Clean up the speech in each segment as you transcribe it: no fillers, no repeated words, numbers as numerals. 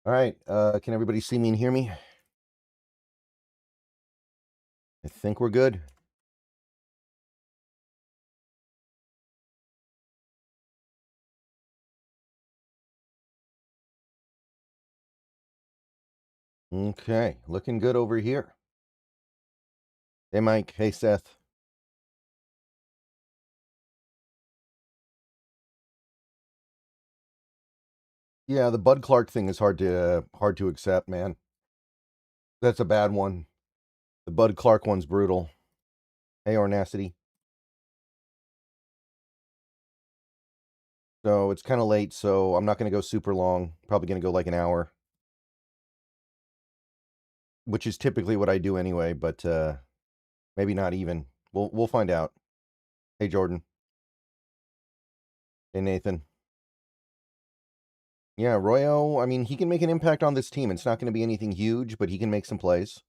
All right, can everybody see me and hear me? I think we're good. Okay, looking good over here. Hey, Mike. Hey, Seth. Yeah, the Bud Clark thing is hard to accept, man. That's a bad one. The Bud Clark one's brutal. Hey, Ornacity. So it's kind of late, so I'm not going to go super long. Probably going to go like an hour, which is typically what I do anyway. But maybe not even. We'll find out. Hey, Jordan. Hey, Nathan. Yeah, Royo. I mean, he can make an impact on this team. It's not going to be anything huge, but he can make some plays.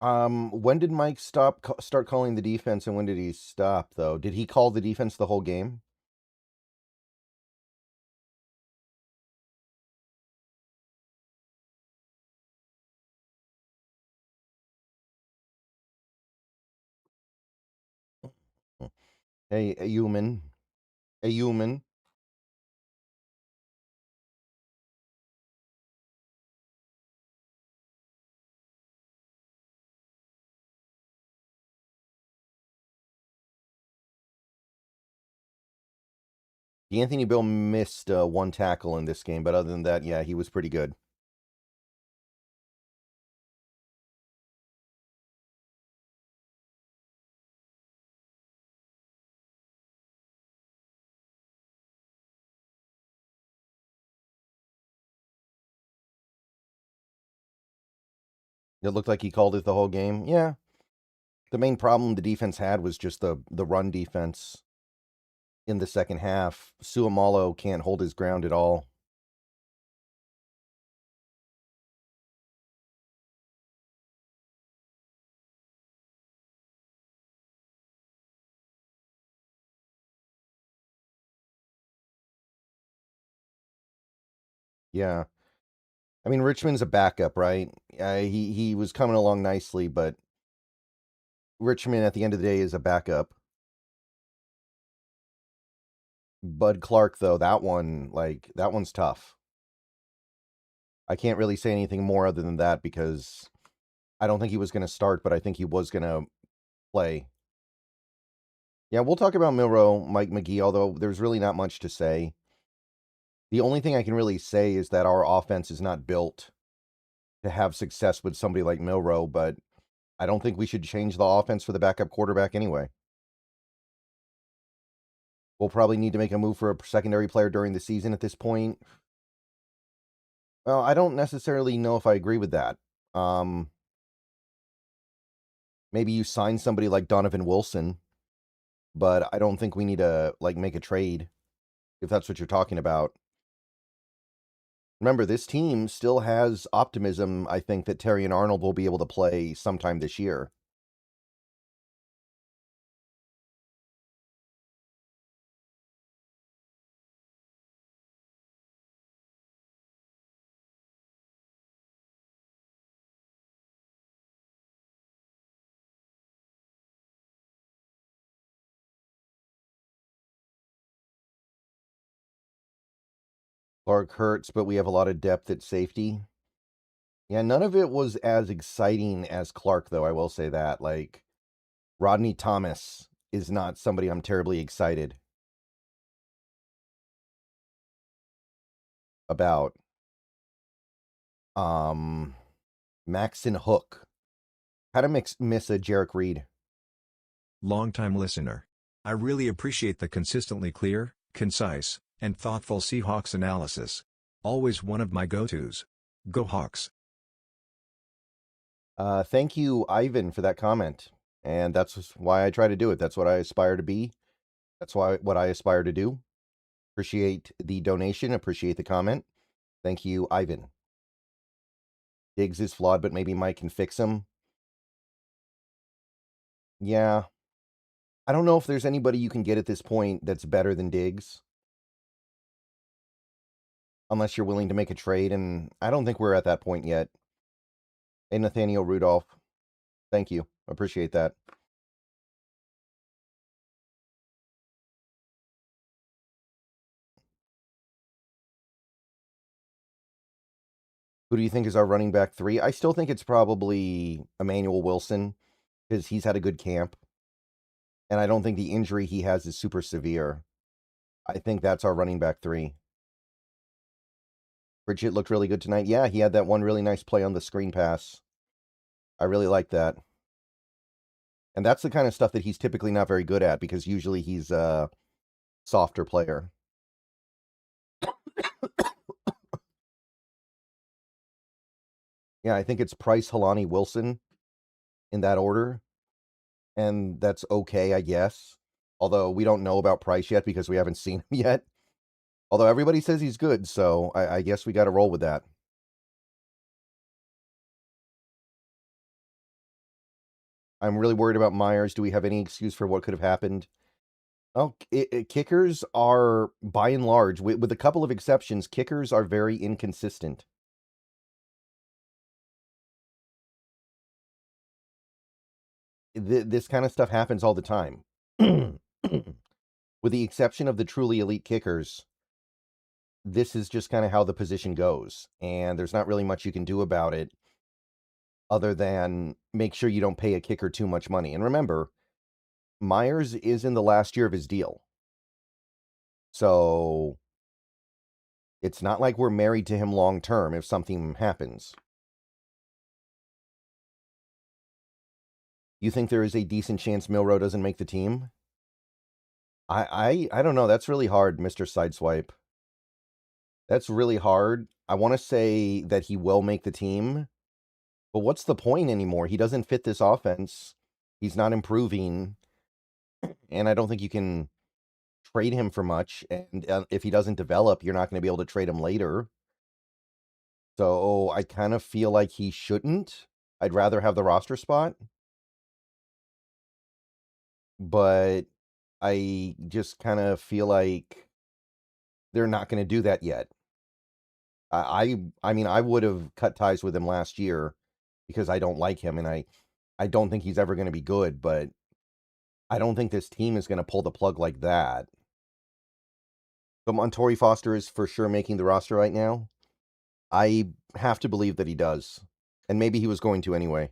When did Mike start calling the defense, and when did he stop? Though, did he call the defense the whole game? Hey, a human, a human. Anthony Bill missed one tackle in this game, but other than that, yeah, he was pretty good. It looked like he called it the whole game. Yeah, the main problem the defense had was just the run defense in the second half. Suamalo can't hold his ground at all. Yeah, I mean Richmond's a backup, right? He was coming along nicely, but Richmond at the end of the day is a backup. Bud Clark, though, that one's tough. I can't really say anything more other than that because I don't think he was going to start, but I think he was going to play. Yeah, we'll talk about Milroe, Mike McGee, although there's really not much to say. The only thing I can really say is that our offense is not built to have success with somebody like Milroe, but I don't think we should change the offense for the backup quarterback anyway. We'll probably need to make a move for a secondary player during the season at this point. Well, I don't necessarily know if I agree with that. Maybe you sign somebody like Donovan Wilson, but I don't think we need to make a trade if that's what you're talking about. Remember, this team still has optimism. I think that Terry and Arnold will be able to play sometime this year. Clark hurts, but we have a lot of depth at safety. Yeah, none of it was as exciting as Clark, though. I will say that. Like, Rodney Thomas is not somebody I'm terribly excited about. Um, Maxon Hook. How to miss a Jarek Reed? Longtime listener. I really appreciate the consistently clear, concise, and thoughtful Seahawks analysis. Always one of my go-tos. Go Hawks! Thank you, Ivan, for that comment. And that's why I try to do it. That's what I aspire to be. That's why what I aspire to do. Appreciate the donation. Appreciate the comment. Thank you, Ivan. Diggs is flawed, but maybe Mike can fix him. Yeah. I don't know if there's anybody you can get at this point that's better than Diggs, unless you're willing to make a trade, and I don't think we're at that point yet. Hey, Nathaniel Rudolph. Thank you. Appreciate that. Who do you think is our running back 3? I still think it's probably Emmanuel Wilson because he's had a good camp. And I don't think the injury he has is super severe. I think that's our running back 3. Bridget looked really good tonight. Yeah, he had that one really nice play on the screen pass. I really like that. And that's the kind of stuff that he's typically not very good at because usually he's a softer player. Yeah, I think it's Price, Halani, Wilson in that order. And that's okay, I guess. Although we don't know about Price yet because we haven't seen him yet. Although everybody says he's good, so I guess we got to roll with that. I'm really worried about Myers. Do we have any excuse for what could have happened? Oh, kickers are, by and large, with a couple of exceptions, kickers are very inconsistent. This kind of stuff happens all the time. With the exception of the truly elite kickers, this is just kind of how the position goes. And there's not really much you can do about it other than make sure you don't pay a kicker too much money. And remember, Myers is in the last year of his deal. So it's not like we're married to him long term if something happens. You think there is a decent chance Milrow doesn't make the team? I don't know. That's really hard, Mr. Sideswipe. That's really hard. I want to say that he will make the team, but what's the point anymore? He doesn't fit this offense. He's not improving, and I don't think you can trade him for much. And if he doesn't develop, you're not going to be able to trade him later. So I kind of feel like he shouldn't. I'd rather have the roster spot, but I just kind of feel like they're not going to do that yet. I mean, I would have cut ties with him last year because I don't like him, and I don't think he's ever going to be good, but I don't think this team is going to pull the plug like that. But Montori Foster is for sure making the roster right now. I have to believe that he does, and maybe he was going to anyway.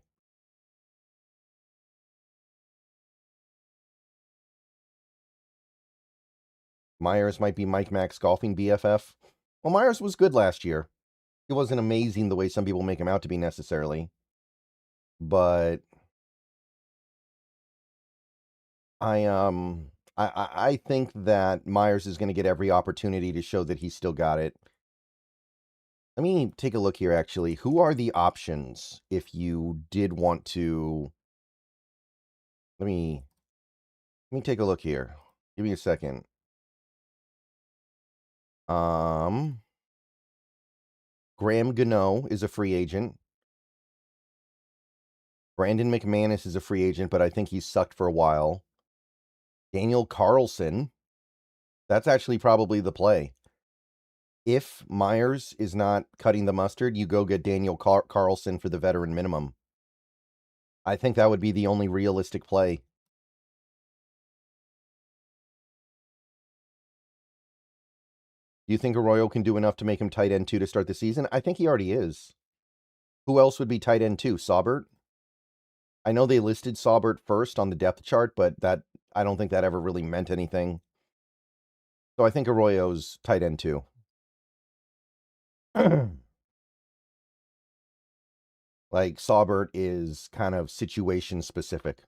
Myers might be Mike Mack's golfing BFF. Well, Myers was good last year. He wasn't amazing the way some people make him out to be necessarily, but I think that Myers is going to get every opportunity to show that he's still got it. Let me take a look here, actually. Who are the options if you did want to... Let me take a look here. Give me a second. Graham Gano is a free agent. Brandon McManus is a free agent, but I think he's sucked for a while. Daniel Carlson. That's actually probably the play. If Myers is not cutting the mustard, you go get Daniel Carlson for the veteran minimum. I think that would be the only realistic play. Do you think Arroyo can do enough to make him tight end 2 to start the season? I think he already is. Who else would be tight end 2? Saubert? I know they listed Saubert first on the depth chart, but I don't think that ever really meant anything. So I think Arroyo's tight end 2. Like, Saubert is kind of situation specific.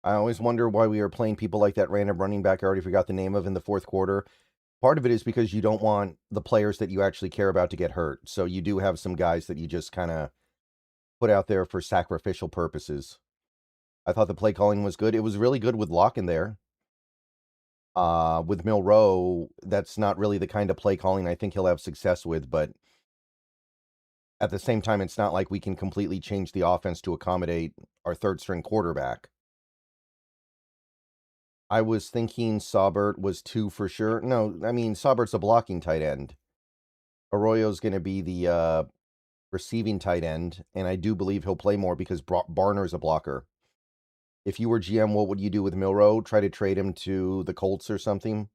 I always wonder why we are playing people like that random running back I already forgot the name of in the fourth quarter. Part of it is because you don't want the players that you actually care about to get hurt. So you do have some guys that you just kind of put out there for sacrificial purposes. I thought the play calling was good. It was really good with Locke in there. With Milroe, that's not really the kind of play calling I think he'll have success with, but at the same time, it's not like we can completely change the offense to accommodate our third string quarterback. I was thinking Saubert was 2 for sure. No, I mean, Saubert's a blocking tight end. Arroyo's going to be the receiving tight end, and I do believe he'll play more because Barner's a blocker. If you were GM, what would you do with Milroe? Try to trade him to the Colts or something?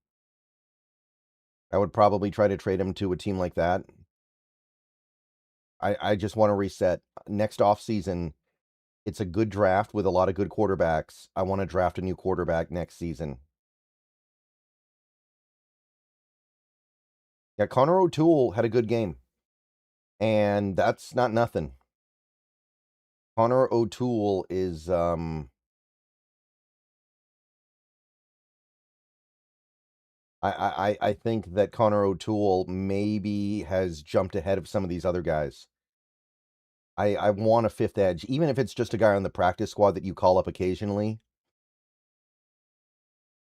I would probably try to trade him to a team like that. I just want to reset. Next offseason, it's a good draft with a lot of good quarterbacks. I want to draft a new quarterback next season. Yeah, Connor O'Toole had a good game, and that's not nothing. Connor O'Toole is I think that Connor O'Toole maybe has jumped ahead of some of these other guys. I want a fifth edge, even if it's just a guy on the practice squad that you call up occasionally.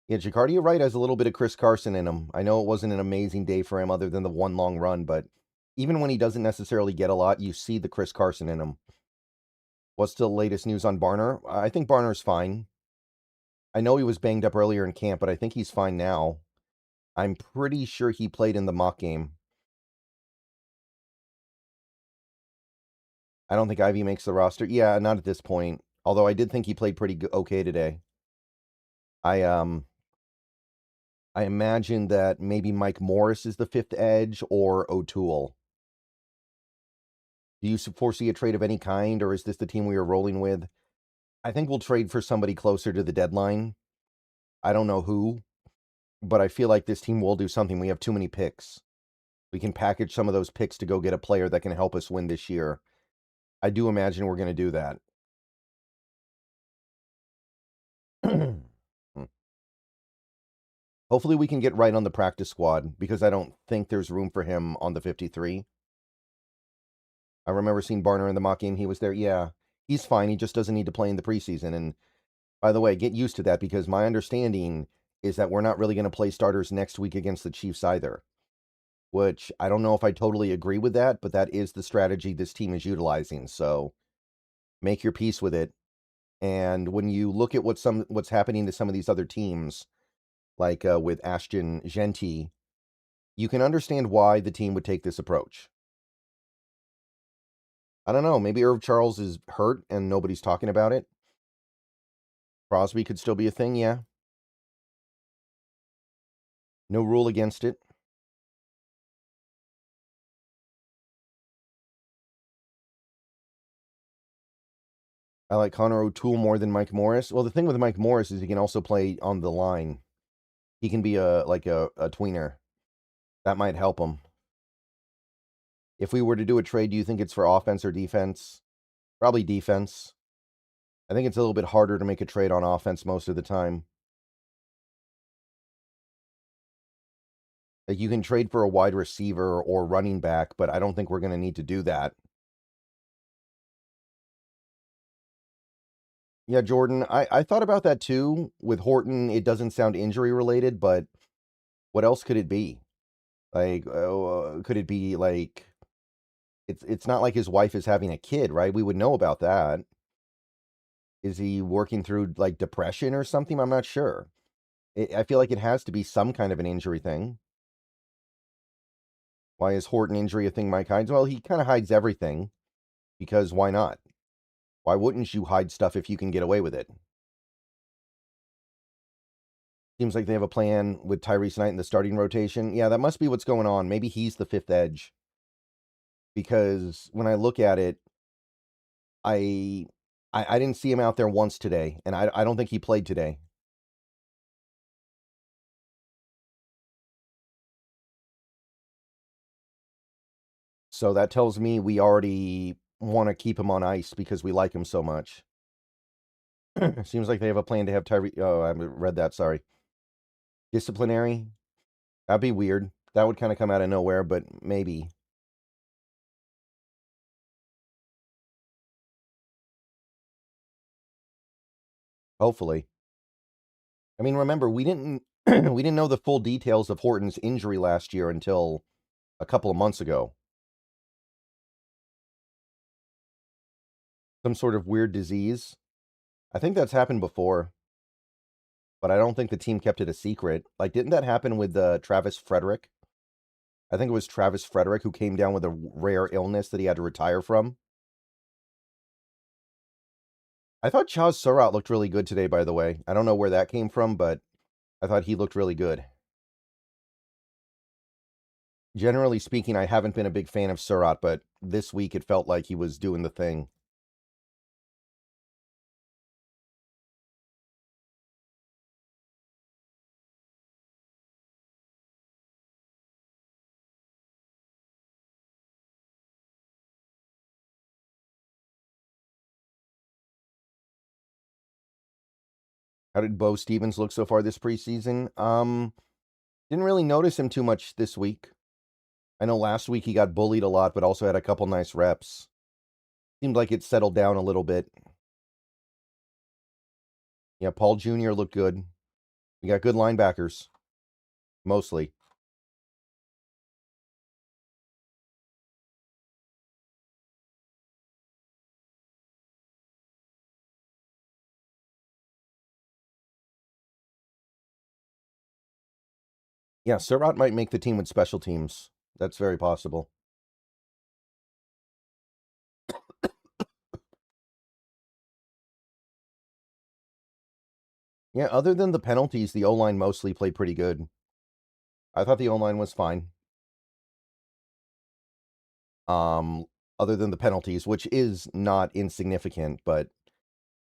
Yeah, Jacardia Wright has a little bit of Chris Carson in him. I know it wasn't an amazing day for him other than the one long run, but even when he doesn't necessarily get a lot, you see the Chris Carson in him. What's the latest news on Barner? I think Barner's fine. I know he was banged up earlier in camp, but I think he's fine now. I'm pretty sure he played in the mock game. I don't think Ivy makes the roster. Yeah, not at this point. Although I did think he played pretty okay today. I imagine that maybe Mike Morris is the fifth edge or O'Toole. Do you foresee a trade of any kind, or is this the team we are rolling with? I think we'll trade for somebody closer to the deadline. I don't know who, but I feel like this team will do something. We have too many picks. We can package some of those picks to go get a player that can help us win this year. I do imagine we're going to do that. Hopefully we can get right on the practice squad because I don't think there's room for him on the 53. I remember seeing Barner in the mock game. He was there. Yeah, he's fine. He just doesn't need to play in the preseason. And by the way, get used to that because my understanding is that we're not really going to play starters next week against the Chiefs either, which I don't know if I totally agree with that, but that is the strategy this team is utilizing. So make your peace with it. And when you look at what's happening to some of these other teams, like with Ashton Genty, you can understand why the team would take this approach. I don't know. Maybe Irv Charles is hurt and nobody's talking about it. Crosby could still be a thing, yeah. No rule against it. I like Connor O'Toole more than Mike Morris. Well, the thing with Mike Morris is he can also play on the line. He can be a tweener. That might help him. If we were to do a trade, do you think it's for offense or defense? Probably defense. I think it's a little bit harder to make a trade on offense most of the time. Like you can trade for a wide receiver or running back, but I don't think we're going to need to do that. Yeah, Jordan, I thought about that too. With Horton, it doesn't sound injury related, but what else could it be? Like, could it be like it's not like his wife is having a kid, right? We would know about that. Is he working through like depression or something? I'm not sure. I feel like it has to be some kind of an injury thing. Why is Horton injury a thing Mike hides? Well, he kind of hides everything because why not? Why wouldn't you hide stuff if you can get away with it? Seems like they have a plan with Tyrese Knight in the starting rotation. Yeah, that must be what's going on. Maybe he's the fifth edge. Because when I look at it, I I didn't see him out there once today, and I don't think he played today. So that tells me we already want to keep him on ice because we like him so much. Seems like they have a plan to have Tyree. Oh, I haven't read that. Sorry. Disciplinary. That'd be weird. That would kind of come out of nowhere, but maybe. Hopefully. I mean, remember, we didn't we didn't know the full details of Horton's injury last year until a couple of months ago. Some sort of weird disease. I think that's happened before, but I don't think the team kept it a secret. Like, didn't that happen with Travis Frederick? I think it was Travis Frederick who came down with a rare illness that he had to retire from. I thought Chaz Surratt looked really good today, by the way. I don't know where that came from, but I thought he looked really good. Generally speaking, I haven't been a big fan of Surratt, but this week it felt like he was doing the thing. How did Bo Stevens look so far this preseason? Didn't really notice him too much this week. I know last week he got bullied a lot, but also had a couple nice reps. Seemed like it settled down a little bit. Yeah, Paul Jr. looked good. We got good linebackers, mostly. Yeah, Surratt might make the team with special teams. That's very possible. Yeah, other than the penalties, the O-line mostly played pretty good. I thought the O-line was fine. Um, Other than the penalties, which is not insignificant, but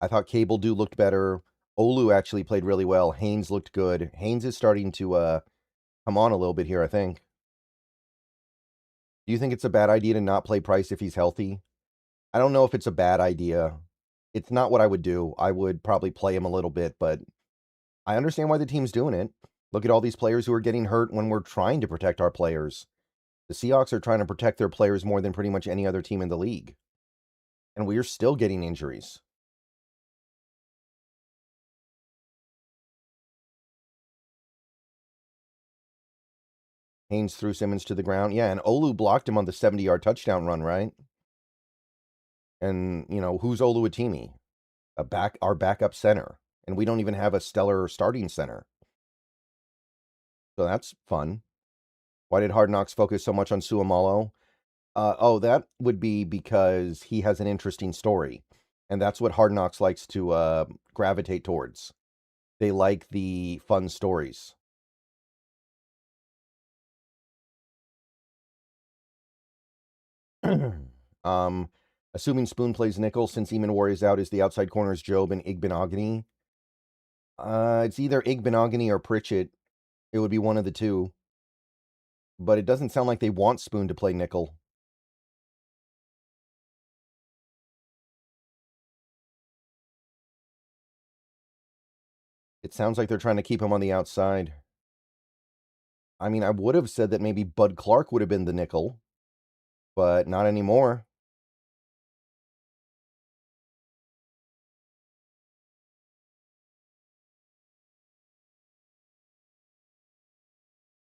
I thought Cable Do looked better. Olu actually played really well. Haynes looked good. Haynes is starting to come on a little bit here, I think. Do you think it's a bad idea to not play Price if he's healthy? I don't know if it's a bad idea. It's not what I would do. I would probably play him a little bit, but I understand why the team's doing it. Look at all these players who are getting hurt when we're trying to protect our players. The Seahawks are trying to protect their players more than pretty much any other team in the league. And we are still getting injuries. Haynes threw Simmons to the ground. Yeah, and Olu blocked him on the 70-yard touchdown run, right? And, who's Olu Atimi? Our backup center. And we don't even have a stellar starting center. So that's fun. Why did Hard Knocks focus so much on Suamalo? That would be because he has an interesting story. And that's what Hard Knocks likes to gravitate towards. They like the fun stories. um, Assuming Spoon plays nickel, since Eamon War is out, is the outside corners Job and Igbenogany? It's either Igbenogany or Pritchett. It would be one of the two. But it doesn't sound like they want Spoon to play nickel. It sounds like they're trying to keep him on the outside. I mean, I would have said that maybe Bud Clark would have been the nickel, but not anymore.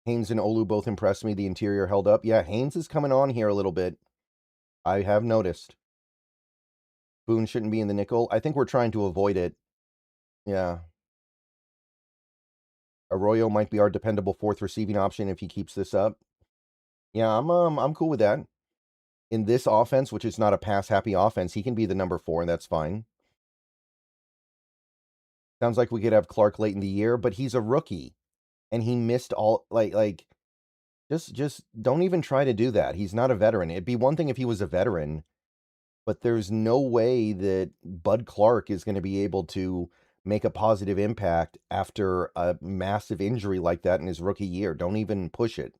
Haynes and Olu both impressed me. The interior held up. Yeah, Haynes is coming on here a little bit. I have noticed. Boone shouldn't be in the nickel. I think we're trying to avoid it. Yeah. Arroyo might be our dependable fourth receiving option if he keeps this up. Yeah, I'm cool with that. In this offense, which is not a pass happy offense, he can be the number 4, and that's fine. Sounds like we could have Clark late in the year, but he's a rookie, and he missed all just don't even try to do that. He's not a veteran. It'd be one thing if he was a veteran, but there's no way that Bud Clark is going to be able to make a positive impact after a massive injury like that in his rookie year. Don't even push it.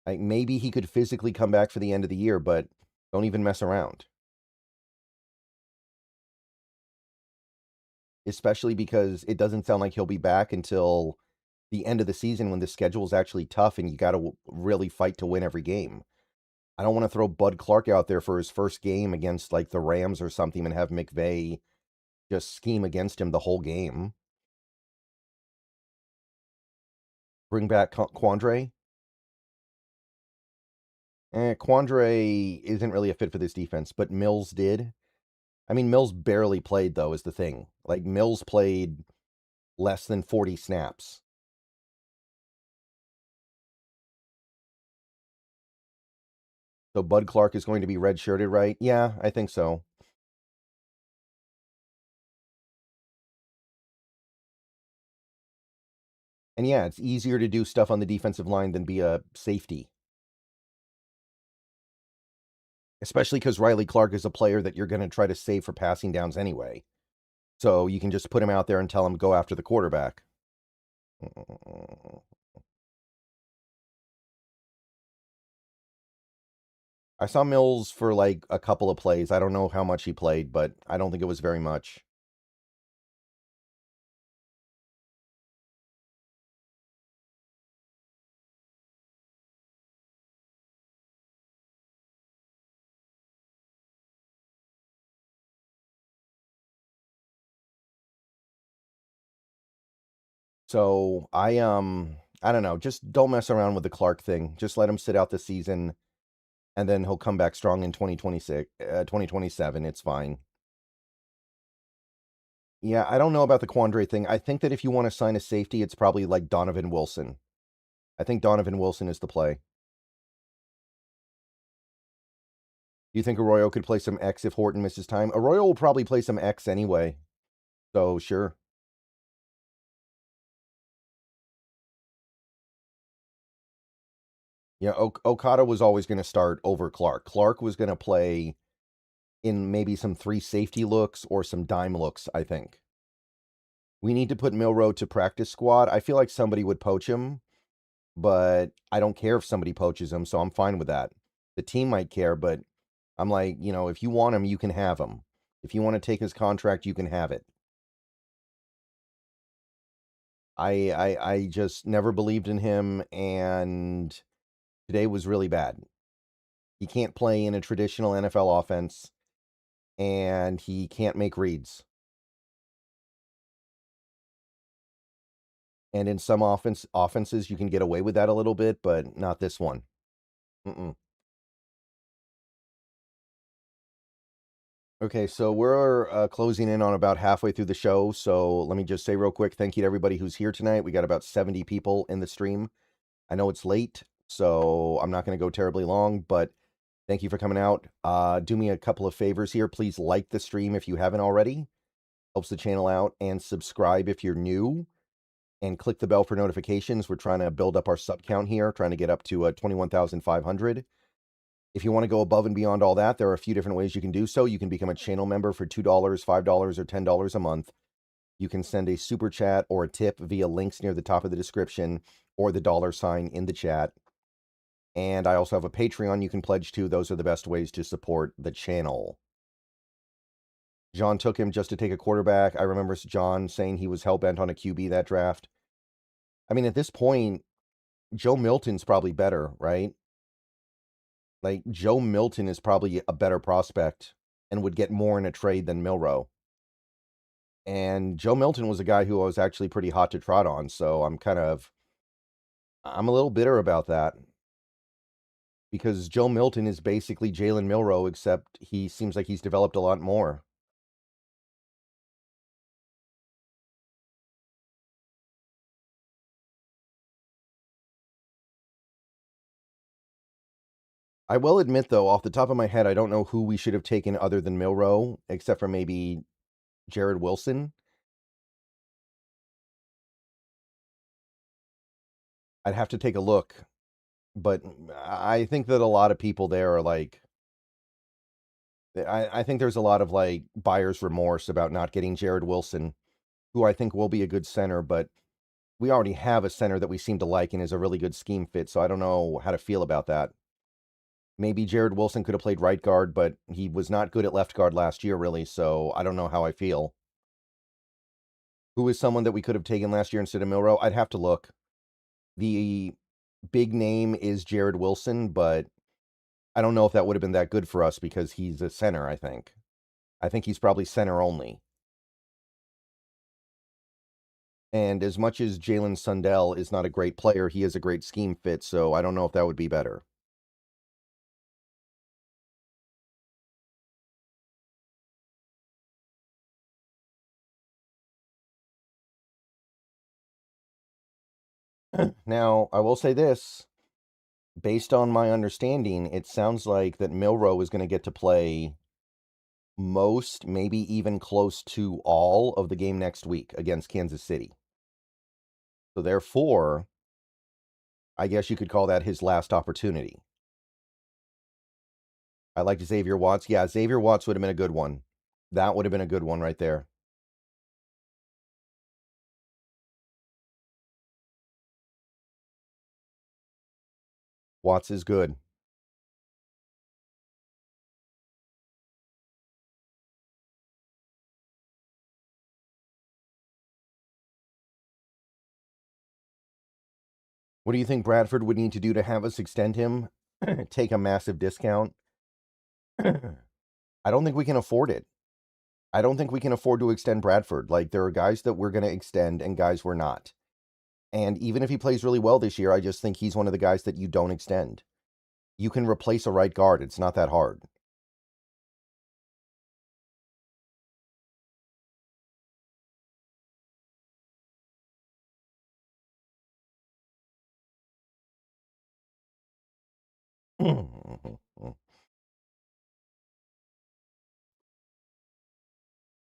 Like, maybe he could physically come back for the end of the year, but don't even mess around. especially because it doesn't sound like he'll be back until the end of the season when the schedule is actually tough and you got to really fight to win every game. I don't want to throw Bud Clark out there for his first game against like the Rams or something and have McVay just scheme against him the whole game. Bring back Quandre. Quandre isn't really a fit for this defense, but Mills did. I mean, Mills barely played, though, is the thing. Like, Mills played less than 40 snaps. So Bud Clark is going to be redshirted, right? Yeah, I think so. And yeah, it's easier to do stuff on the defensive line than be a safety. Especially because Riley Clark is a player that you're going to try to save for passing downs anyway. So you can just put him out there and tell him go after the quarterback. I saw Mills for like a couple of plays. I don't know how much he played, but I don't think it was very much. So I don't know, just don't mess around with the Clark thing. Just let him sit out the season and then he'll come back strong in 2026, 2027. It's fine. Yeah, I don't know about the Quandre thing. I think that if you want to sign a safety, it's probably like Donovan Wilson. I think Donovan Wilson is the play. Do you think Arroyo could play some X if Horton misses time? Arroyo will probably play some X anyway. So sure. Yeah, Okada was always going to start over Clark. Clark was going to play in maybe some 3 safety looks or some dime looks, I think. We need to put Milrow to practice squad. I feel like somebody would poach him, but I don't care if somebody poaches him, so I'm fine with that. The team might care, but I'm like, if you want him, you can have him. If you want to take his contract, you can have it. I just never believed in him, and today was really bad. He can't play in a traditional NFL offense, and he can't make reads. And in some offenses, you can get away with that a little bit, but not this one. Mm-mm. Okay, so we're closing in on about halfway through the show. So let me just say real quick, thank you to everybody who's here tonight. We got about 70 people in the stream. I know it's late, so I'm not going to go terribly long, but thank you for coming out. Do me a couple of favors here. Please like the stream if you haven't already. Helps the channel out. And subscribe if you're new. And click the bell for notifications. We're trying to build up our sub count here, trying to get up to 21,500. If you want to go above and beyond all that, there are a few different ways you can do so. You can become a channel member for $2, $5, or $10 a month. You can send a super chat or a tip via links near the top of the description or the $sign in the chat. And I also have a Patreon you can pledge to. Those are the best ways to support the channel. John took him just to take a quarterback. I remember John saying he was hell-bent on a QB that draft. I mean, at this point, Joe Milton's probably better, right? Like, Joe Milton is probably a better prospect and would get more in a trade than Milrow. And Joe Milton was a guy who I was actually pretty hot to trot on, so I'm a little bitter about that. Because Joe Milton is basically Jalen Milrow, except he seems like he's developed a lot more. I will admit, though, off the top of my head, I don't know who we should have taken other than Milrow, except for maybe Jared Wilson. I'd have to take a look, but I think that a lot of people there are like, I think there's a lot of like buyer's remorse about not getting Jared Wilson, who I think will be a good center, but we already have a center that we seem to like and is a really good scheme fit, so I don't know how to feel about that. Maybe Jared Wilson could have played right guard, but he was not good at left guard last year, really, so I don't know how I feel. Who is someone that we could have taken last year instead of Milrow? I'd have to look. The big name is Jared Wilson, but I don't know if that would have been that good for us because he's a center, I think. I think he's probably center only. And as much as Jalen Sundell is not a great player, he is a great scheme fit, so I don't know if that would be better. Now, I will say this. Based on my understanding, it sounds like that Milrow is going to get to play most, maybe even close to all of the game next week against Kansas City. So therefore, I guess you could call that his last opportunity. I like Xavier Watts. Yeah, Xavier Watts would have been a good one. That would have been a good one right there. Watts is good. What do you think Bradford would need to do to have us extend him? Take a massive discount? I don't think we can afford it. I don't think we can afford to extend Bradford. Like, there are guys that we're going to extend and guys we're not. And even if he plays really well this year, I just think he's one of the guys that you don't extend. You can replace a right guard. It's not that hard.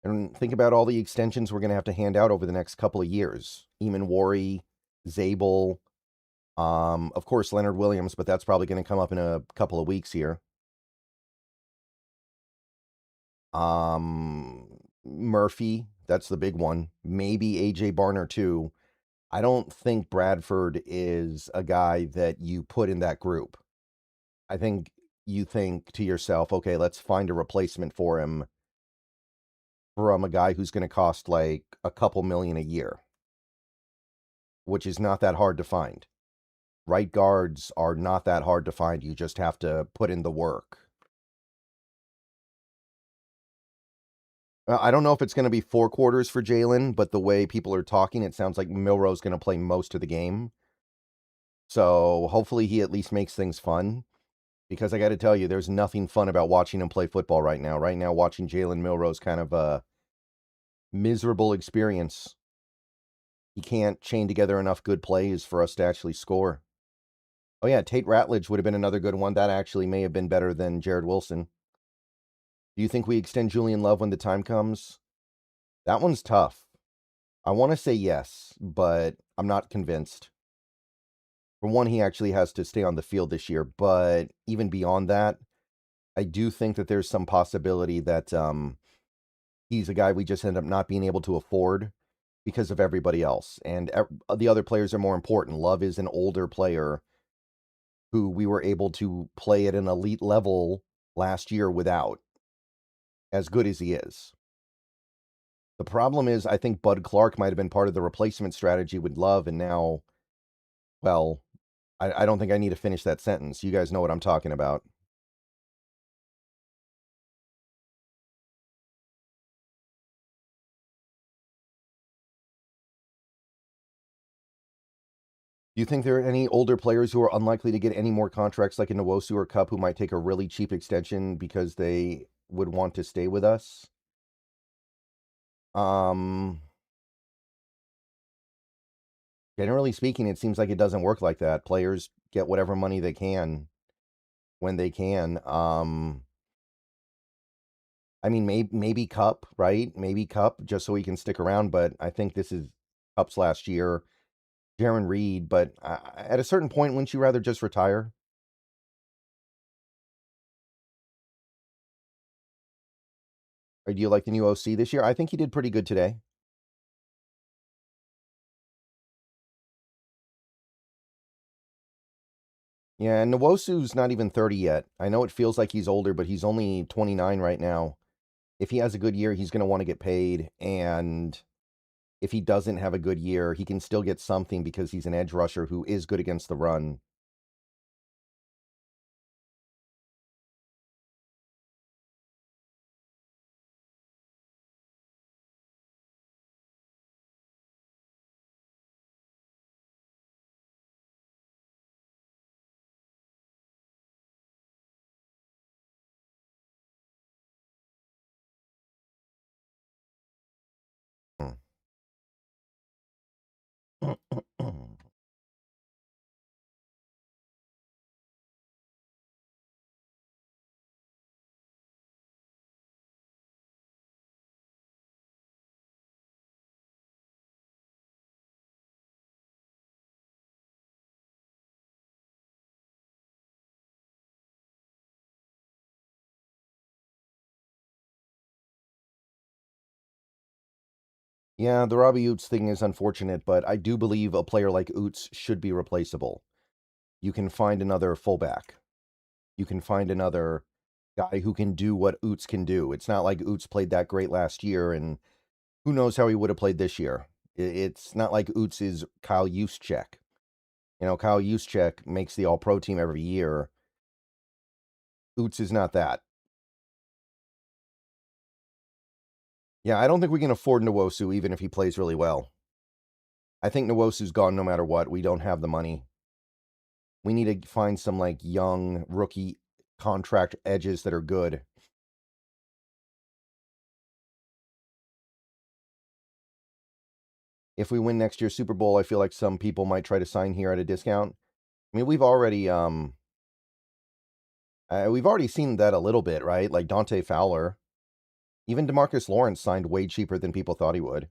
And think about all the extensions we're going to have to hand out over the next couple of years. Eamon Worry, Zabel, of course, Leonard Williams, but that's probably going to come up in a couple of weeks here. Murphy, that's the big one. Maybe AJ Barner too. I don't think Bradford is a guy that you put in that group. I think you think to yourself, okay, let's find a replacement for him from a guy who's going to cost like a couple million a year, which is not that hard to find. Right guards are not that hard to find. You just have to put in the work. I don't know if it's going to be 4 quarters for Jalen, but the way people are talking, it sounds like Milrow's going to play most of the game. So hopefully he at least makes things fun. Because I got to tell you, there's nothing fun about watching him play football right now. Right now, watching Jalen Milrow's kind of a miserable experience. He can't chain together enough good plays for us to actually score. Oh yeah, Tate Ratledge would have been another good one. That actually may have been better than Jared Wilson. Do you think we extend Julian Love when the time comes? That one's tough. I want to say yes, but I'm not convinced. For one, he actually has to stay on the field this year, but even beyond that, I do think that there's some possibility that he's a guy we just end up not being able to afford because of everybody else. And the other players are more important. Love is an older player who we were able to play at an elite level last year without, as good as he is. The problem is, I think Bud Clark might have been part of the replacement strategy with Love, and now, well, I don't think I need to finish that sentence. You guys know what I'm talking about. Do you think there are any older players who are unlikely to get any more contracts like in Nwosu or Cup who might take a really cheap extension because they would want to stay with us? Um, Generally speaking, it seems like it doesn't work like that. Players get whatever money they can when they can. I mean, maybe Cup, right? Maybe Cup just so he can stick around. But I think this is Cup's last year. Jaron Reed, but at a certain point, wouldn't you rather just retire? Or do you like the new OC this year? I think he did pretty good today. Yeah, and Nwosu's not even 30 yet. I know it feels like he's older, but he's only 29 right now. If he has a good year, he's going to want to get paid. And if he doesn't have a good year, he can still get something because he's an edge rusher who is good against the run. Yeah, the Robbie Oots thing is unfortunate, but I do believe a player like Oots should be replaceable. You can find another fullback. You can find another guy who can do what Oots can do. It's not like Oots played that great last year, and who knows how he would have played this year. It's not like Oots is Kyle Juszczyk. Kyle Juszczyk makes the All-Pro team every year. Oots is not that. Yeah, I don't think we can afford Nwosu even if he plays really well. I think Nwosu's gone no matter what. We don't have the money. We need to find some like young rookie contract edges that are good. If we win next year's Super Bowl, I feel like some people might try to sign here at a discount. I mean, we've already seen that a little bit, right? Like Dante Fowler, even DeMarcus Lawrence signed way cheaper than people thought he would.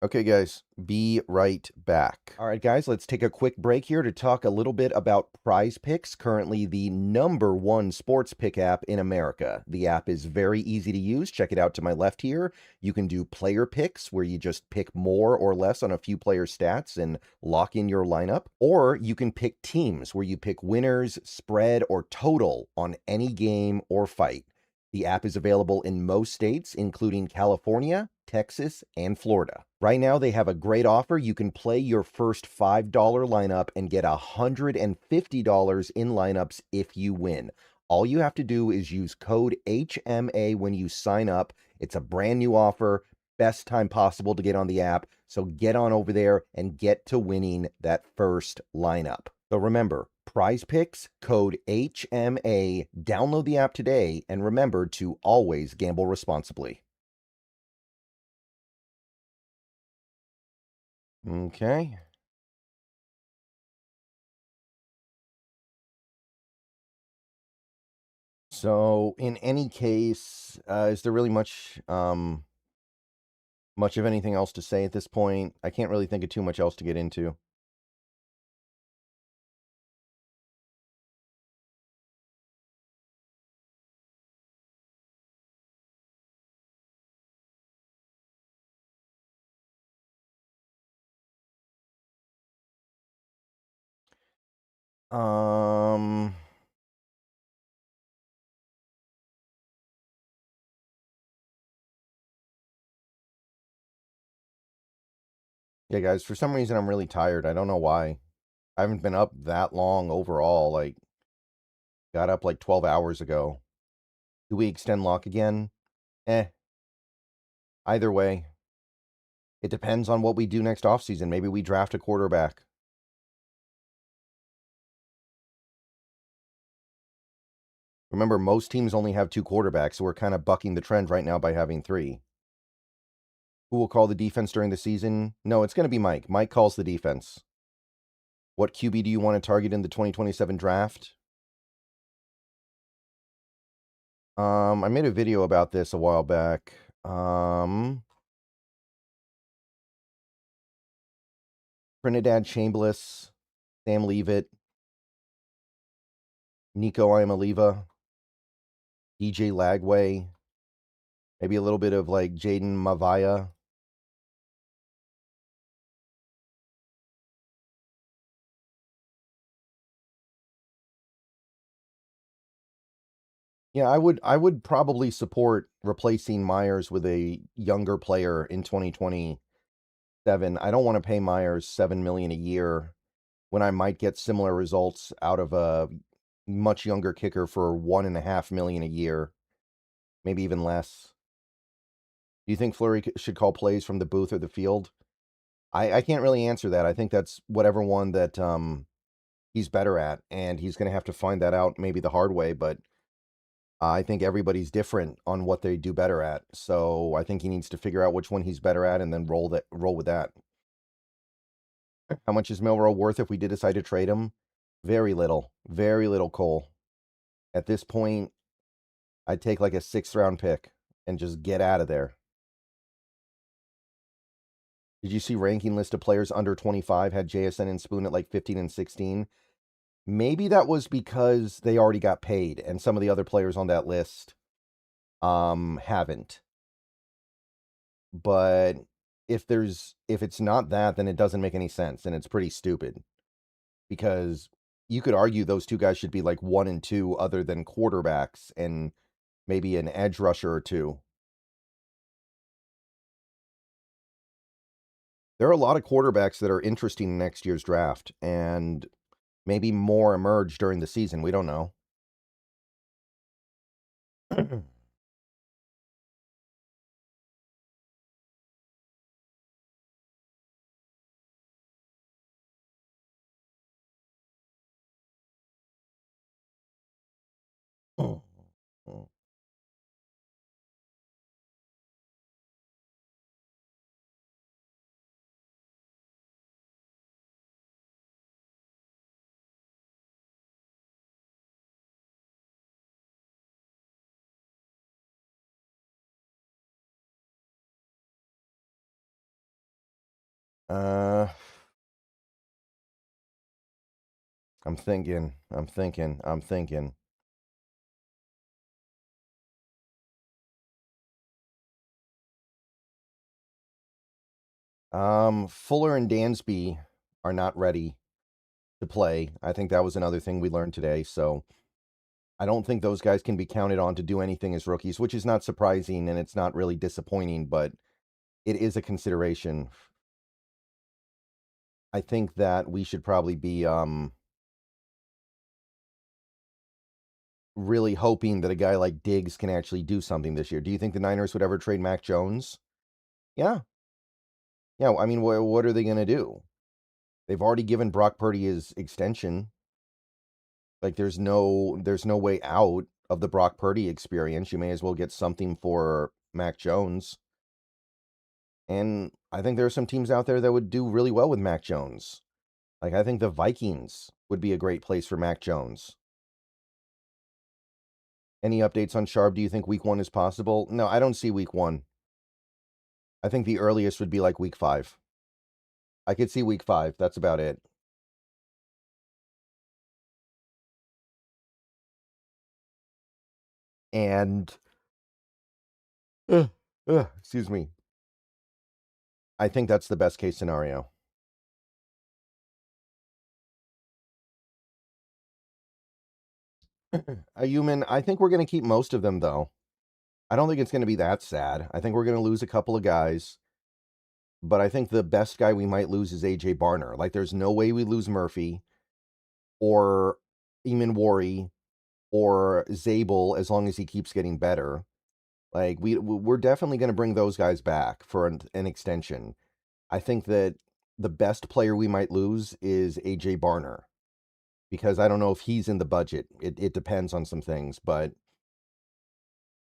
Okay, guys, be right back. All right, guys, let's take a quick break here to talk a little bit about Prize Picks, currently the #1 sports pick app in America. The app is very easy to use. Check it out to my left here. You can do player picks, where you just pick more or less on a few player stats and lock in your lineup. Or you can pick teams, where you pick winners, spread, or total on any game or fight. The app is available in most states, including California, Texas, and Florida. Right now, they have a great offer. You can play your first $5 lineup and get $150 in lineups if you win. All you have to do is use code HMA when you sign up. It's a brand new offer, best time possible to get on the app. So get on over there and get to winning that first lineup. So remember, Prize Picks, code HMA. Download the app today, and remember to always gamble responsibly. Okay. So in any case, is there really much of anything else to say at this point? I can't really think of too much else to get into. Um, yeah, guys, for some reason I'm really tired. I don't know why. I haven't been up that long overall. Like, got up like 12 hours ago. Do we extend lock again? Eh, either way. It depends on what we do next offseason. Maybe we draft a quarterback. Remember, most teams only have 2 quarterbacks, so we're kind of bucking the trend right now by having 3. Who will call the defense during the season? No, it's going to be Mike. Mike calls the defense. What QB do you want to target in the 2027 draft? I made a video about this a while back. Trinidad Chambliss, Sam Leavitt, Nico Iamaliva, DJ Lagway, maybe a little bit of like Jaden Mavaya. Yeah, I would probably support replacing Myers with a younger player in 2027. I don't want to pay Myers 7 million a year when I might get similar results out of a much younger kicker for 1.5 million a year, maybe even less. Do you think Fleury should call plays from the booth or the field? I can't really answer that. I think that's whatever one that he's better at, and he's going to have to find that out maybe the hard way. But I think everybody's different on what they do better at. So I think he needs to figure out which one he's better at and then roll with that. How much is Milrow worth if we did decide to trade him? Very little. Very little, Cole. At this point, I'd take like a 6th round pick and just get out of there. Did you see ranking list of players under 25 had JSN and Spoon at like 15 and 16? Maybe that was because they already got paid and some of the other players on that list haven't. But if it's not that, then it doesn't make any sense and it's pretty stupid because you could argue those two guys should be like 1 and 2 other than quarterbacks and maybe an edge rusher or two. There are a lot of quarterbacks that are interesting in next year's draft, and maybe more emerge during the season. We don't know. uh, I'm thinking. Fuller and Dansby are not ready to play. I think that was another thing we learned today. So I don't think those guys can be counted on to do anything as rookies, which is not surprising and it's not really disappointing, but it is a consideration. I think that we should probably be really hoping that a guy like Diggs can actually do something this year. Do you think the Niners would ever trade Mac Jones? Yeah. Yeah, I mean, what are they going to do? They've already given Brock Purdy his extension. Like there's no way out of the Brock Purdy experience. You may as well get something for Mac Jones. And I think there are some teams out there that would do really well with Mac Jones. Like I think the Vikings would be a great place for Mac Jones. Any updates on Sharp? Do you think week 1 is possible? No, I don't see week 1. I think the earliest would be like week 5. I could see week 5. That's about it. And excuse me. I think that's the best case scenario. Ayuman, I think we're going to keep most of them though. I don't think it's going to be that sad. I think we're going to lose a couple of guys, but I think the best guy we might lose is AJ Barner. Like there's no way we lose Murphy or Eamon Worry or Zabel as long as he keeps getting better. Like we're definitely going to bring those guys back for an extension. I think that the best player we might lose is AJ Barner because I don't know if he's in the budget. It depends on some things, but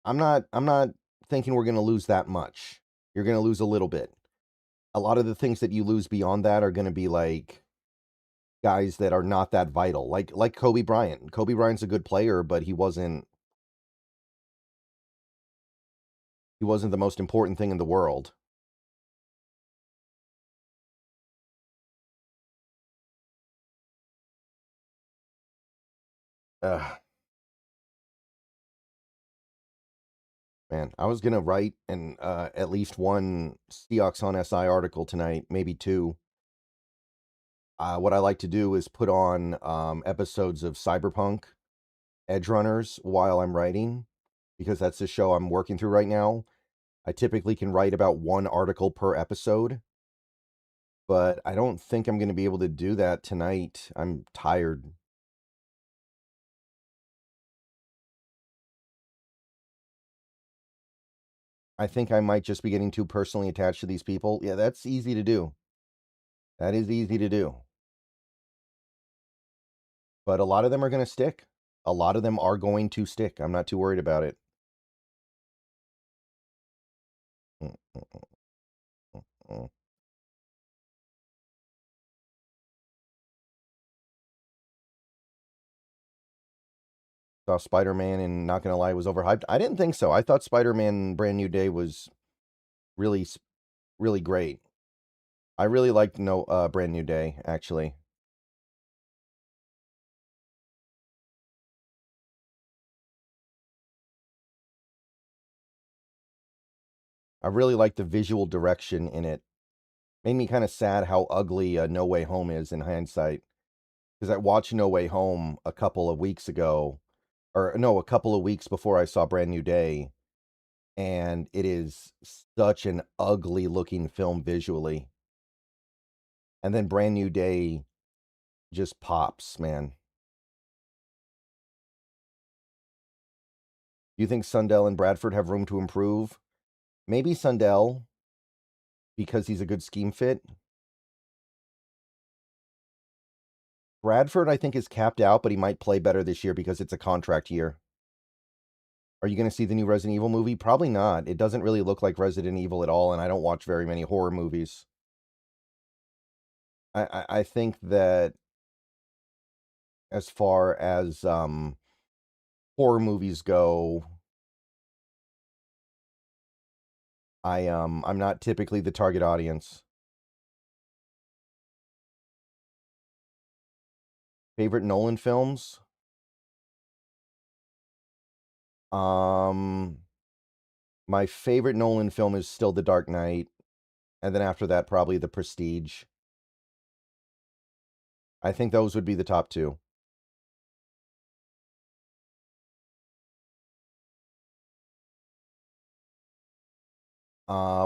I'm not thinking we're going to lose that much. You're going to lose a little bit. A lot of the things that you lose beyond that are going to be like guys that are not that vital. Like Kobe Bryant. Kobe Bryant's a good player, but he wasn't the most important thing in the world. Ugh, man, I was gonna write an at least one Seahawks on SI article tonight, maybe two. What I like to do is put on episodes of Cyberpunk edge runners while I'm writing because that's the show I'm working through right now. I typically can write about one article per episode, but I don't think I'm going to be able to do that tonight. I'm tired. I think I might just be getting too personally attached to these people. Yeah, that's easy to do. That is easy to do. But a lot of them are going to stick. A lot of them are going to stick. I'm not too worried about it. Mm, mm, mm, mm. Saw Spider-Man and not gonna lie was overhyped. I didn't think so. I thought Spider-Man Brand New Day was really really great. I really liked no Brand New Day actually. I really liked the visual direction in it. Made me kind of sad how ugly No Way Home is in hindsight because I watched No Way Home a couple of weeks ago, or no, a couple of weeks before I saw Brand New Day, and it is such an ugly looking film visually. And then Brand New Day just pops, man. Do you think Sundell and Bradford have room to improve? Maybe Sundell because he's a good scheme fit. Bradford, I think, is capped out, but he might play better this year because it's a contract year. Are you going to see the new Resident Evil movie? Probably not. It doesn't really look like Resident Evil at all, and I don't watch very many horror movies. I think that as far as horror movies go, I'm not typically the target audience. Favorite Nolan films? Um, my favorite Nolan film is still The Dark Knight, and then after that, probably The Prestige. I think those would be the top two.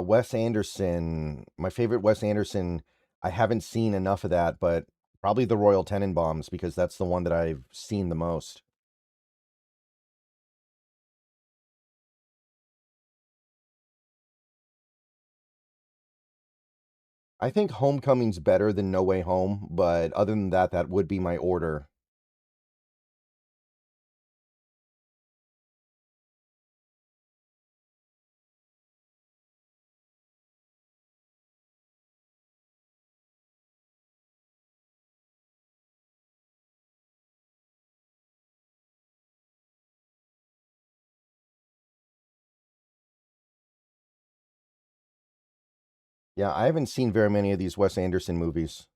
Wes Anderson. My favorite Wes Anderson. I haven't seen enough of that, but probably The Royal Tenenbaums because that's the one that I've seen the most. I think Homecoming's better than No Way Home, but other than that, that would be my order. Yeah, I haven't seen very many of these Wes Anderson movies.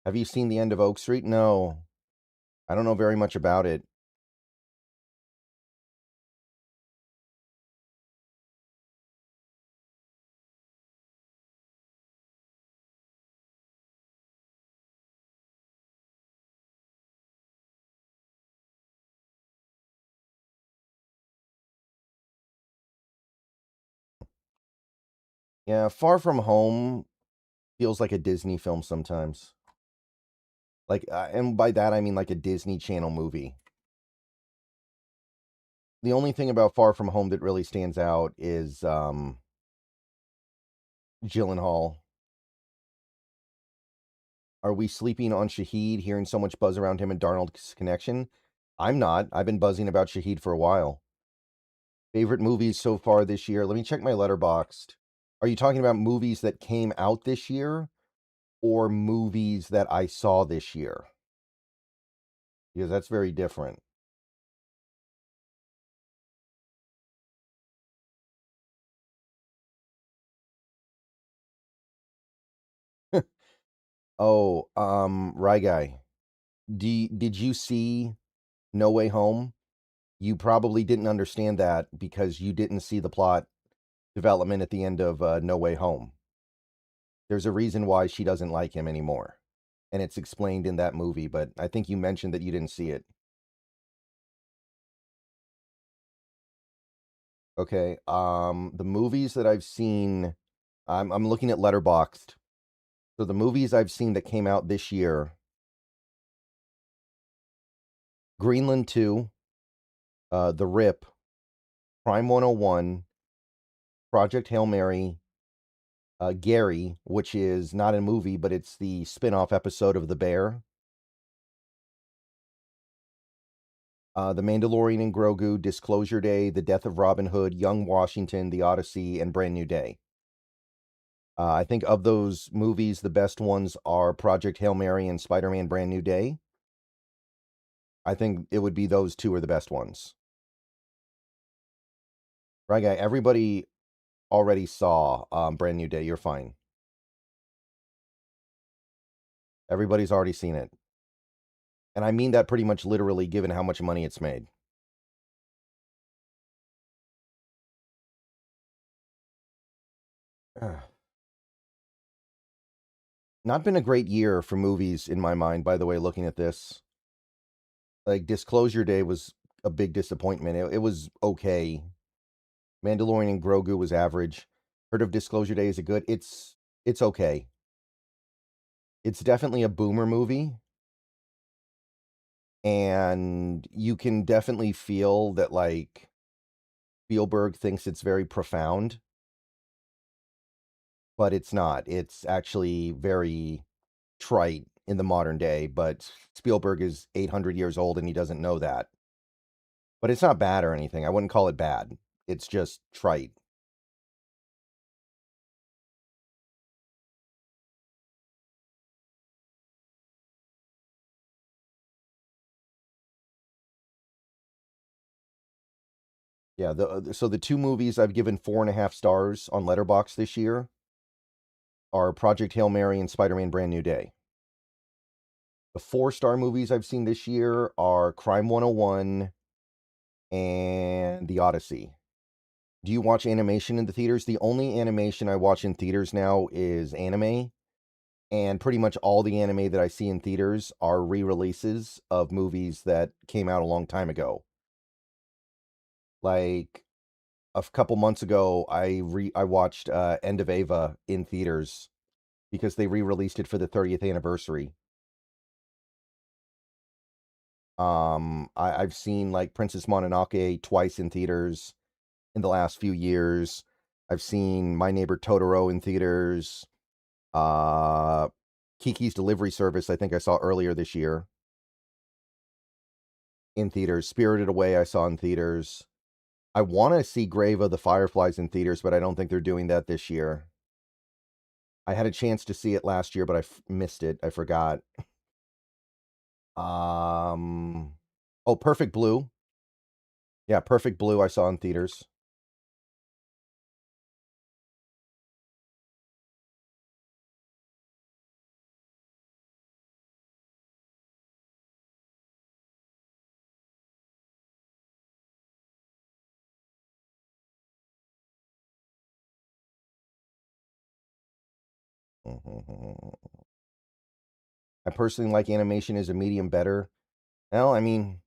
Have you seen The End of Oak Street? No. I don't know very much about it. Yeah, Far From Home feels like a Disney film sometimes. Like, and by that I mean like a Disney Channel movie. The only thing about Far From Home that really stands out is Gyllenhaal. Are we sleeping on Shahid, hearing so much buzz around him and Darnold's connection? I'm not. I've been buzzing about Shahid for a while. Favorite movies so far this year? Let me check my letterboxed. Are you talking about movies that came out this year or movies that I saw this year? Because that's very different. Oh, Rye Guy. Did you see No Way Home? You probably didn't understand that because you didn't see the plot development at the end of No Way Home. There's a reason why she doesn't like him anymore. And it's explained in that movie, but I think you mentioned that you didn't see it. Okay. The movies that I've seen, I'm looking at Letterboxd. So the movies I've seen that came out this year: Greenland 2, The Rip, Crime 101, Project Hail Mary, Gary, which is not a movie, but it's the spin-off episode of The Bear, The Mandalorian and Grogu, Disclosure Day, The Death of Robin Hood, Young Washington, The Odyssey, and Brand New Day. I think of those movies, the best ones are Project Hail Mary and Spider-Man Brand New Day. I think it would be those two are the best ones. Right, guy? Everybody already saw Brand New Day. You're fine. Everybody's already seen it. And I mean that pretty much literally, given how much money it's made. Not been a great year for movies in my mind, by the way, looking at this. Like, Disclosure Day was a big disappointment. It was okay. Mandalorian and Grogu was average. Heard of Disclosure Day? Is it good? It's okay. It's definitely a boomer movie, and you can definitely feel that, like, Spielberg thinks it's very profound, but it's not. It's actually very trite in the modern day, but Spielberg is 800 years old and he doesn't know that. But it's not bad or anything. I wouldn't call it bad. It's just trite. Yeah, so the two movies I've given 4.5 stars on Letterboxd this year are Project Hail Mary and Spider-Man Brand New Day. The 4-star movies I've seen this year are Crime 101 and The Odyssey. Do you watch animation in the theaters? The only animation I watch in theaters now is anime, and pretty much all the anime that I see in theaters are re-releases of movies that came out a long time ago. Like a couple months ago, I watched End of Ava in theaters because they re-released it for the 30th anniversary. I've seen like Princess Mononoke twice in theaters in the last few years. I've seen My Neighbor Totoro in theaters. Uh, Kiki's Delivery Service, I think I saw earlier this year in theaters. Spirited Away, I saw in theaters. I want to see Grave of the Fireflies in theaters, but I don't think they're doing that this year. I had a chance to see it last year, but I missed it. I forgot. Um, oh, Perfect Blue. Yeah, Perfect Blue, I saw in theaters. I personally like animation as a medium better. Well, I mean,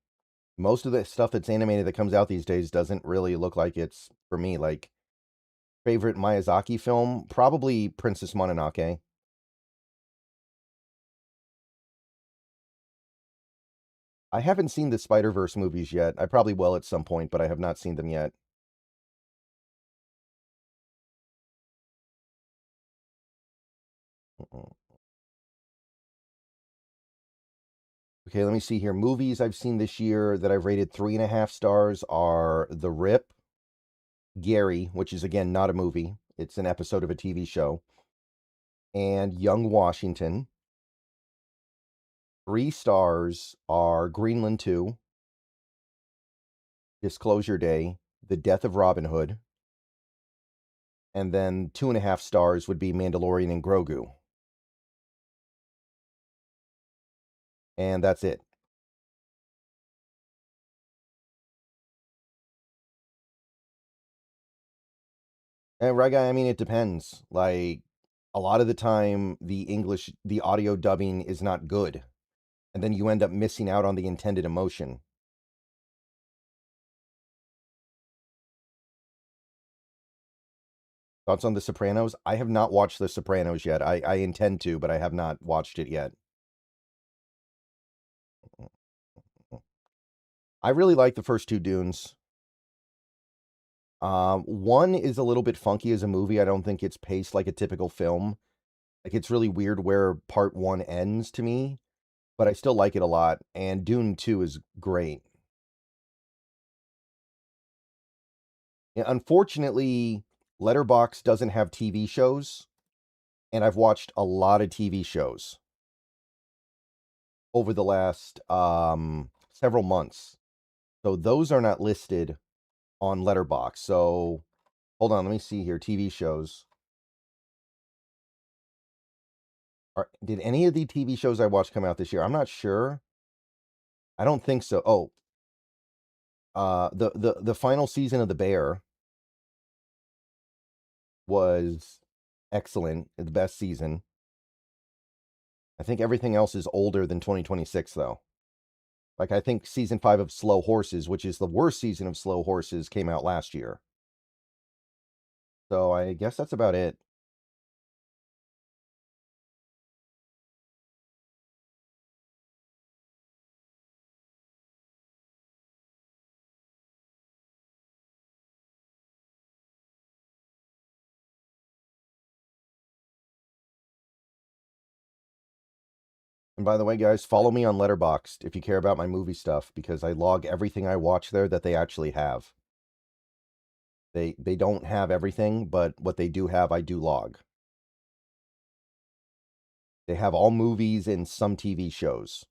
most of the stuff that's animated that comes out these days doesn't really look like it's for me. Like, favorite Miyazaki film, probably Princess Mononoke. I haven't seen the Spider-Verse movies yet. I probably will at some point, but I have not seen them yet. Mm-mm. Okay, let me see here. Movies I've seen this year that I've rated 3.5 stars are The Rip, Gary, which is again not a movie, it's an episode of a TV show, and Young Washington. 3 stars are Greenland 2, Disclosure Day, The Death of Robin Hood, and then 2.5 stars would be Mandalorian and Grogu. And that's it. And right, guy, I mean, it depends. Like, a lot of the time, the audio dubbing is not good. And then you end up missing out on the intended emotion. Thoughts on The Sopranos? I have not watched The Sopranos yet. I intend to, but I have not watched it yet. I really like the first two Dunes. One is a little bit funky as a movie. I don't think it's paced like a typical film. Like, it's really weird where part one ends to me, but I still like it a lot. And Dune 2 is great. Yeah, unfortunately, Letterboxd doesn't have TV shows, and I've watched a lot of TV shows over the last several months. So those are not listed on Letterboxd. So hold on, let me see here. TV shows. Did any of the TV shows I watched come out this year? I'm not sure. I don't think so. Oh, the final season of The Bear was excellent. The best season. I think everything else is older than 2026 though. Like, I think season 5 of Slow Horses, which is the worst season of Slow Horses, came out last year. So I guess that's about it. And by the way, guys, follow me on Letterboxd if you care about my movie stuff, because I log everything I watch there that they actually have. They don't have everything, but what they do have, I do log. They have all movies and some TV shows.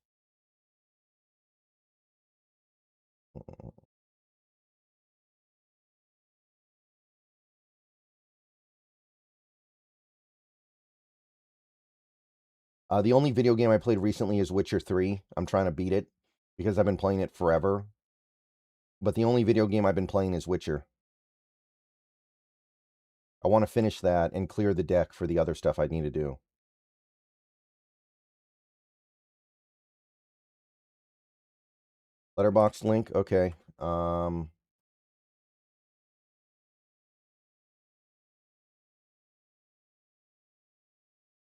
The only video game I played recently is Witcher 3. I'm trying to beat it because I've been playing it forever. But the only video game I've been playing is Witcher. I want to finish that and clear the deck for the other stuff I need to do. Letterboxd link? Okay.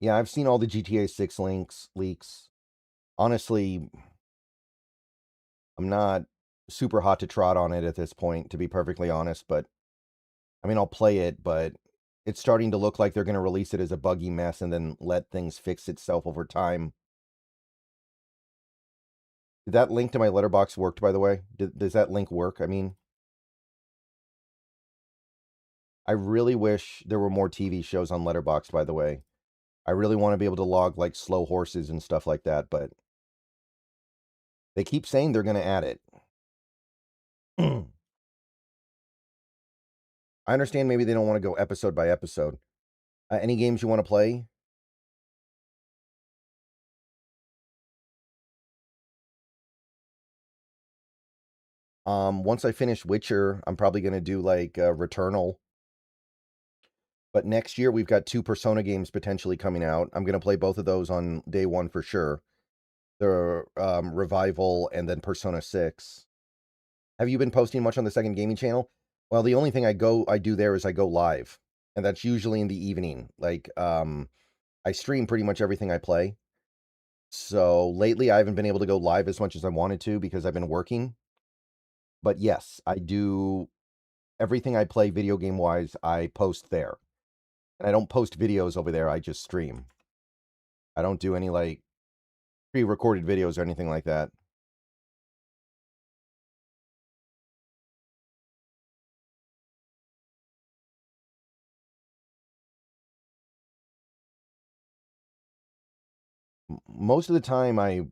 Yeah, I've seen all the GTA 6 leaks. Honestly, I'm not super hot to trot on it at this point, to be perfectly honest, but I mean, I'll play it, but it's starting to look like they're going to release it as a buggy mess and then let things fix itself over time. Did that link to my letterbox worked, by the way? Does that link work? I mean, I really wish there were more TV shows on Letterboxd, by the way. I really want to be able to log like Slow Horses and stuff like that, but they keep saying they're going to add it. I understand maybe they don't want to go episode by episode. Any games you want to play? Once I finish Witcher, I'm probably going to do like Returnal. But next year we've got 2 Persona games potentially coming out. I'm going to play both of those on day 1 for sure. The Revival and then Persona 6. Have you been posting much on the Second Gaming channel? Well, the only thing I do there is I go live, and that's usually in the evening. Like, I stream pretty much everything I play. So lately I haven't been able to go live as much as I wanted to because I've been working. But yes, I do everything I play video game wise, I post there. And I don't post videos over there, I just stream. I don't do any like pre-recorded videos or anything like that. Most of the time I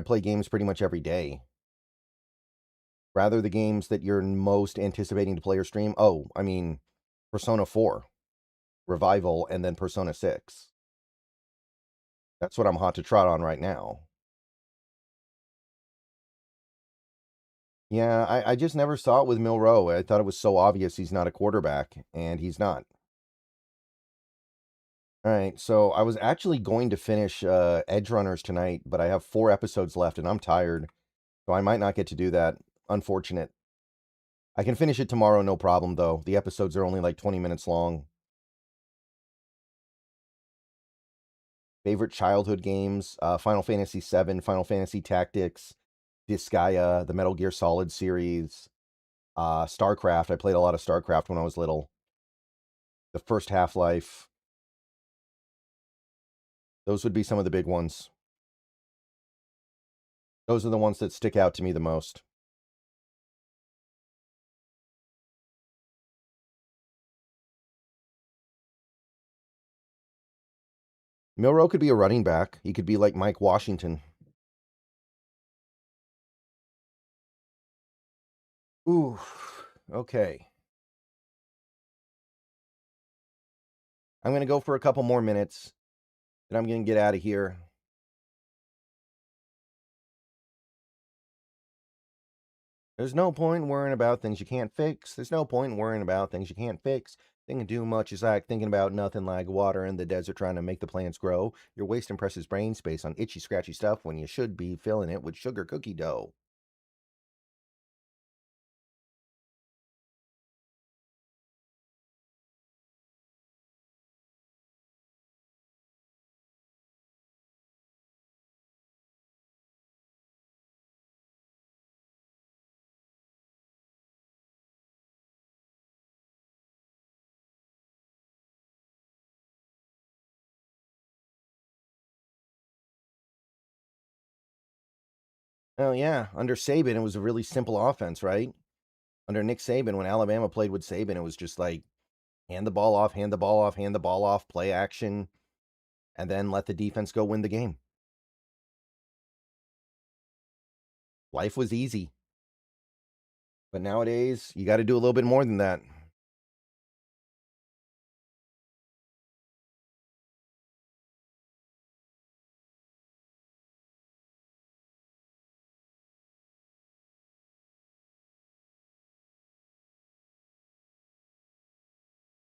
play games pretty much every day. Rather the games that you're most anticipating to play or stream. Oh, I mean, Persona 4, Revival, and then Persona 6. That's what I'm hot to trot on right now. Yeah, I just never saw it with Milrow. I thought it was so obvious he's not a quarterback, and he's not. All right, so I was actually going to finish Edge Runners tonight, but I have 4 episodes left, and I'm tired, so I might not get to do that. Unfortunate. I can finish it tomorrow, no problem, though. The episodes are only like 20 minutes long. Favorite childhood games, Final Fantasy VII, Final Fantasy Tactics, Disgaea, the Metal Gear Solid series, StarCraft. I played a lot of StarCraft when I was little. The first Half-Life. Those would be some of the big ones. Those are the ones that stick out to me the most. Milrow could be a running back. He could be like Mike Washington. Ooh, okay. I'm going to go for a couple more minutes, then I'm going to get out of here. There's no point in worrying about things you can't fix. There's no point in worrying about things you can't fix. Thinking too much is like thinking about nothing, like water in the desert trying to make the plants grow. You're wasting precious brain space on itchy, scratchy stuff when you should be filling it with sugar cookie dough. Oh, yeah. Under Saban, it was a really simple offense, right? Under Nick Saban, when Alabama played with Saban, it was just like hand the ball off, hand the ball off, hand the ball off, play action, and then let the defense go win the game. Life was easy. But nowadays, you got to do a little bit more than that.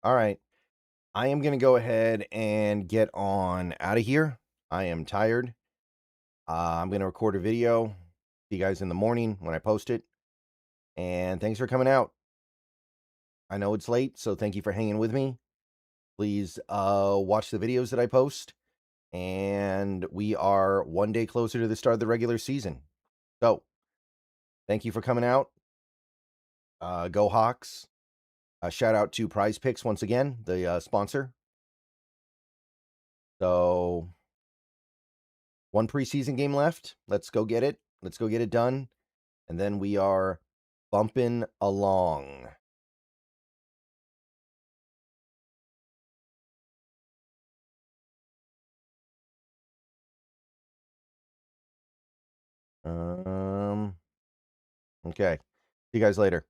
All right. I am going to go ahead and get on out of here. I am tired. I'm going to record a video. See you guys in the morning when I post it. And thanks for coming out. I know it's late, so thank you for hanging with me. Please watch the videos that I post. And we are one day closer to the start of the regular season. So, thank you for coming out. Go Hawks. Shout out to Prize Picks once again, the sponsor. So, one preseason game left. Let's go get it. Let's go get it done. And then we are bumping along. Okay. See you guys later.